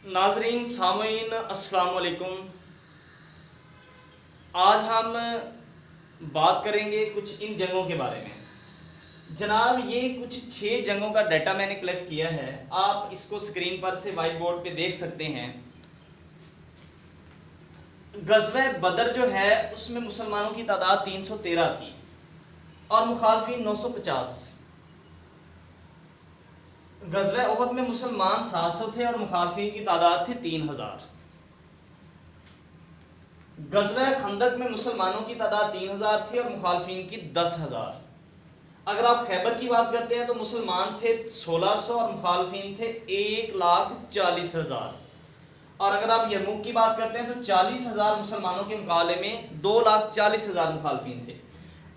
नाजरीन सामीन अस्सलाम वालेकुम। आज हम बात करेंगे कुछ इन जंगों के बारे में। जनाब, ये कुछ 6 जंगों का डाटा मैंने कलेक्ट किया है। आप इसको स्क्रीन पर से वाइट बोर्ड पे देख सकते हैं। गज़वे बदर जो है उसमें मुसलमानों की तादाद 313 थी और मुखालफिन 950। गज़वे उहद में मुसलमान 700 थे और मुखालफिन की तादाद थी 3000। गज़वे खंदक में मुसलमानों की तादाद 3000 थी और मुखालफिन की 10,000। अगर आप खैबर की बात करते हैं तो मुसलमान थे 1600 और मुखालफिन थे 1,40,000। और अगर आप यरमुक की बात करते हैं तो 40,000 मुसलमानों के मुकाबले में 2,40,000 मुखालफिन थे।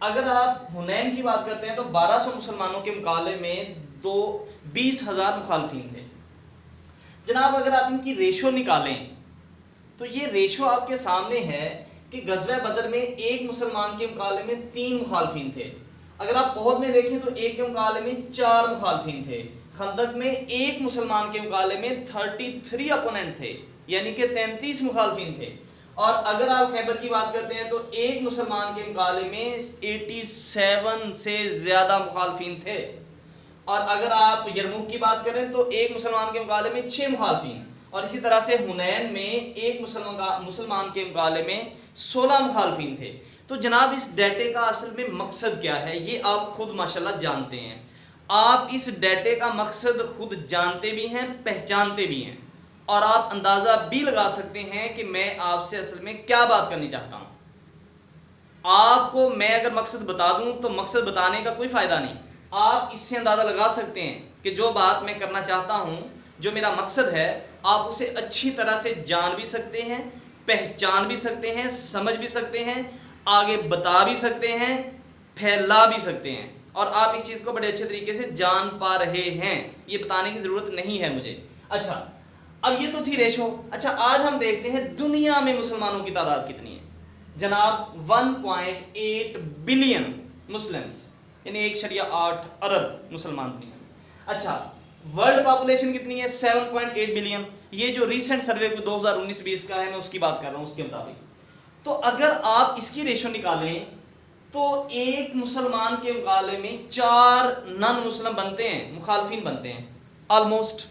अगर आप हुनैन की बात करते हैं तो 1200 मुसलमानों के मुकाबले में 20,000 मुखालफिन थे। जनाब, अगर आप इनकी रेशो निकालें तो ये रेशो आपके सामने है कि गज़वे बदर में एक मुसलमान के मुकाबले में 3 मुखालफिन थे। अगर आप उहद में देखें तो एक के मुकाबले में 4 मुखालफिन थे। खंदक में एक मुसलमान के मुकाबले में 33 अपोनेंट थे, यानी कि 33 मुखालफिन थे। और अगर आप खैबर की बात करते हैं तो एक मुसलमान के मुकाबले में 87 से ज्यादा मुखालफिन थे। और अगर आप यरमुक की बात करें तो एक मुसलमान के मुकाबले में 6 मुखालफिन। और इसी तरह से हुनैन में एक मुसलमान के मुकाबले में 16 मुखालफिन थे। तो जनाब, इस डेटे का असल में मकसद क्या है ये आप खुद माशाल्लाह जानते हैं। आप इस डेटे का मकसद खुद जानते भी हैं, पहचानते भी हैं, और आप अंदाज़ा भी लगा सकते हैं कि मैं आपसे असल में क्या बात करनी चाहता हूं। आपको मैं अगर मकसद बता दूं तो मकसद बताने का कोई फ़ायदा नहीं। आप इससे अंदाज़ा लगा सकते हैं कि जो बात मैं करना चाहता हूं, जो मेरा मकसद है, आप उसे अच्छी तरह से जान भी सकते हैं, पहचान भी सकते हैं, समझ भी सकते हैं, आगे बता भी सकते हैं, फैला भी सकते हैं। और आप इस चीज़ को बड़े अच्छे तरीके से जान पा रहे हैं, ये बताने की ज़रूरत नहीं है मुझे। अच्छा, अब ये तो थी रेशो। अच्छा, आज हम देखते हैं दुनिया में मुसलमानों की तादाद कितनी है। जनाब, 1.8 बिलियन मुस्लिम्स, यानी 1.8 अरब मुसलमान दुनिया में। अच्छा, वर्ल्ड पॉपुलेशन कितनी है? 7.8 बिलियन। ये जो रिसेंट सर्वे को 2019-20 का है, मैं उसकी बात कर रहा हूँ, उसके मुताबिक। तो अगर आप इसकी रेशो निकालें तो एक मुसलमान के मुकाबले में 4 नॉन मुस्लिम बनते हैं, मुखालफिन बनते हैं ऑलमोस्ट।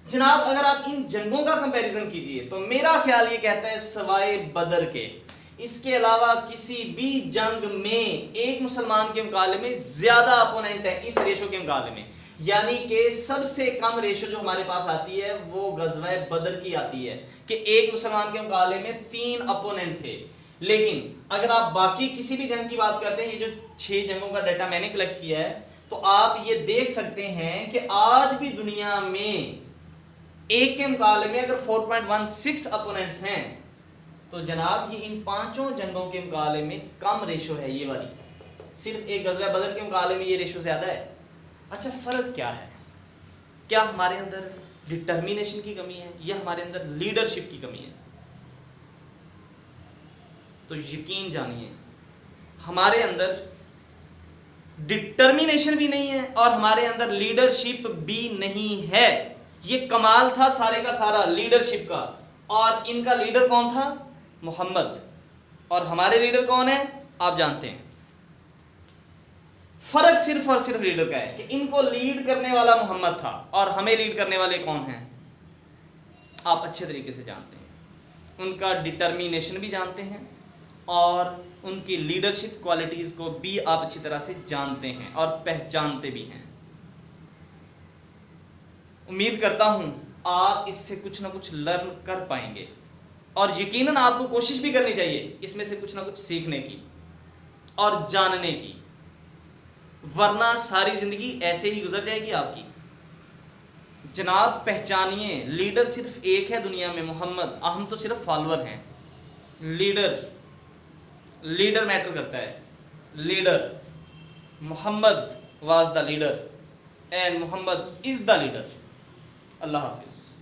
जनाब, अगर आप इन जंगों का कंपैरिजन कीजिए तो मेरा ख्याल ये कहता है सवाए बदर के इसके अलावा किसी भी जंग में एक मुसलमान के मुकाबले में ज्यादा अपोनेंट है इस रेशो के मुकाबले में। यानी कि सबसे कम रेशो जो हमारे पास आती है वो गज़वे बदर की आती है कि एक मुसलमान के मुकाबले में 3 अपोनेंट थे। लेकिन अगर आप बाकी किसी भी जंग की बात करते हैं, ये जो 6 जंगों का डाटा मैंने कलेक्ट किया है, तो आप ये देख सकते हैं कि आज भी दुनिया में एक के मुकाबले में अगर 4.16 अपोनेंट्स हैं तो जनाब ये इन 5 जंगों के मुकाबले में कम रेशो है। ये वाली सिर्फ एक गज़वे बदर के मुकाबले में ये रेशो ज्यादा है। अच्छा, फर्क क्या है? क्या हमारे अंदर डिटर्मिनेशन की कमी है या हमारे अंदर लीडरशिप की कमी है? तो यकीन जानिए, हमारे अंदर डिटर्मिनेशन भी नहीं है और हमारे अंदर लीडरशिप भी नहीं है। ये कमाल था सारे का सारा लीडरशिप का। और इनका लीडर कौन था? मोहम्मद। और हमारे लीडर कौन है? आप जानते हैं। फर्क सिर्फ और सिर्फ लीडर का है कि इनको लीड करने वाला मोहम्मद था और हमें लीड करने वाले कौन हैं? आप अच्छे तरीके से जानते हैं। उनका डिटर्मिनेशन भी जानते हैं और उनकी लीडरशिप क्वालिटीज़ को भी आप अच्छी तरह से जानते हैं और पहचानते भी हैं। उम्मीद करता हूं आप इससे कुछ ना कुछ लर्न कर पाएंगे और यकीनन आपको कोशिश भी करनी चाहिए इसमें से कुछ ना कुछ सीखने की और जानने की, वरना सारी ज़िंदगी ऐसे ही गुजर जाएगी आपकी। जनाब, पहचानिए, लीडर सिर्फ एक है दुनिया में, मोहम्मद। हम तो सिर्फ फॉलोअर हैं। लीडर मैटर करता है। Leader Mohammad was the leader and Mohammad is the leader. Allah हाफिज़।